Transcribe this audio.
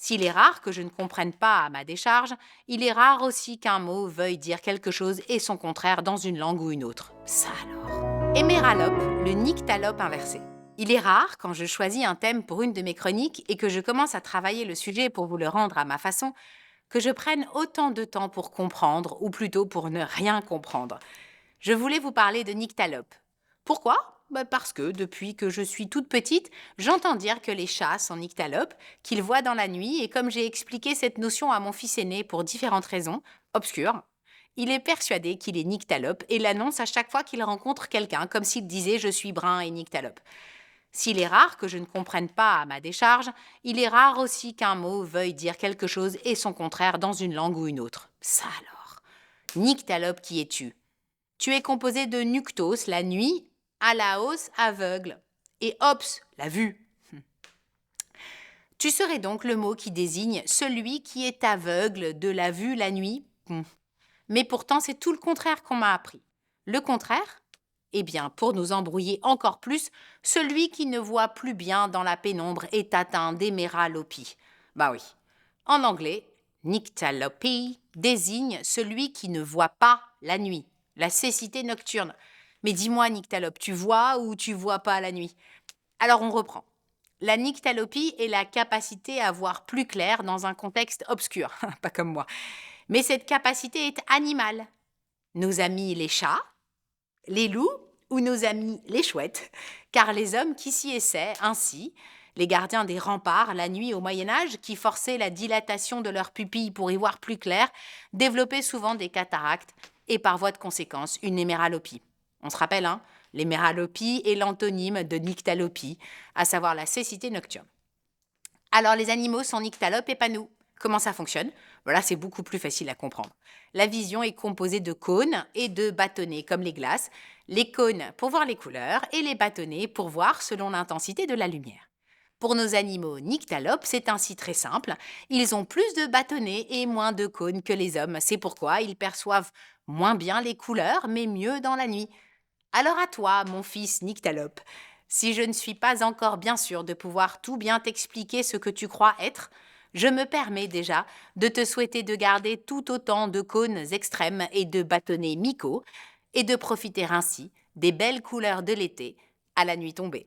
S'il est rare que je ne comprenne pas à ma décharge, il est rare aussi qu'un mot veuille dire quelque chose et son contraire dans une langue ou une autre. Ça alors. Héméralope, le nyctalope inversé. Il est rare, quand je choisis un thème pour une de mes chroniques et que je commence à travailler le sujet pour vous le rendre à ma façon, que je prenne autant de temps pour comprendre, ou plutôt pour ne rien comprendre. Je voulais vous parler de nyctalope. Pourquoi? Parce que depuis que je suis toute petite, j'entends dire que les chats sont nyctalopes, qu'ils voient dans la nuit, et comme j'ai expliqué cette notion à mon fils aîné pour différentes raisons, obscures, il est persuadé qu'il est nyctalope et l'annonce à chaque fois qu'il rencontre quelqu'un, comme s'il disait «je suis brun et nyctalope». S'il est rare que je ne comprenne pas à ma décharge, il est rare aussi qu'un mot veuille dire quelque chose et son contraire dans une langue ou une autre. Ça alors. Nyctalope, qui es-tu? Tu es composé de nuctos, la nuit, alaos, aveugle, et ops, la vue. Tu serais donc le mot qui désigne celui qui est aveugle de la vue la nuit. Mais pourtant, c'est tout le contraire qu'on m'a appris. Le contraire? Eh bien, pour nous embrouiller encore plus, celui qui ne voit plus bien dans la pénombre est atteint d'héméralopie. Bah oui. En anglais, nyctalopy désigne celui qui ne voit pas la nuit, la cécité nocturne. Mais dis-moi, nyctalope, tu vois ou tu vois pas la nuit? Alors on reprend. La nyctalopie est la capacité à voir plus clair dans un contexte obscur, pas comme moi. Mais cette capacité est animale. Nos amis les chats, les loups ou nos amis les chouettes, car les hommes qui s'y essaient ainsi, les gardiens des remparts la nuit au Moyen-Âge, qui forçaient la dilatation de leurs pupilles pour y voir plus clair, développaient souvent des cataractes et par voie de conséquence une héméralopie. On se rappelle, hein, l'héméralopie est l'antonyme de nyctalopie, à savoir la cécité nocturne. Alors les animaux sont nyctalopes et pas nous. Comment ça fonctionne? Voilà, c'est beaucoup plus facile à comprendre. La vision est composée de cônes et de bâtonnets, comme les glaces. Les cônes pour voir les couleurs et les bâtonnets pour voir selon l'intensité de la lumière. Pour nos animaux nyctalopes, c'est ainsi très simple. Ils ont plus de bâtonnets et moins de cônes que les hommes. C'est pourquoi ils perçoivent moins bien les couleurs, mais mieux dans la nuit. Alors à toi, mon fils nyctalope, si je ne suis pas encore bien sûre de pouvoir tout bien t'expliquer ce que tu crois être, je me permets déjà de te souhaiter de garder tout autant de cônes extrêmes et de bâtonnets micos et de profiter ainsi des belles couleurs de l'été à la nuit tombée.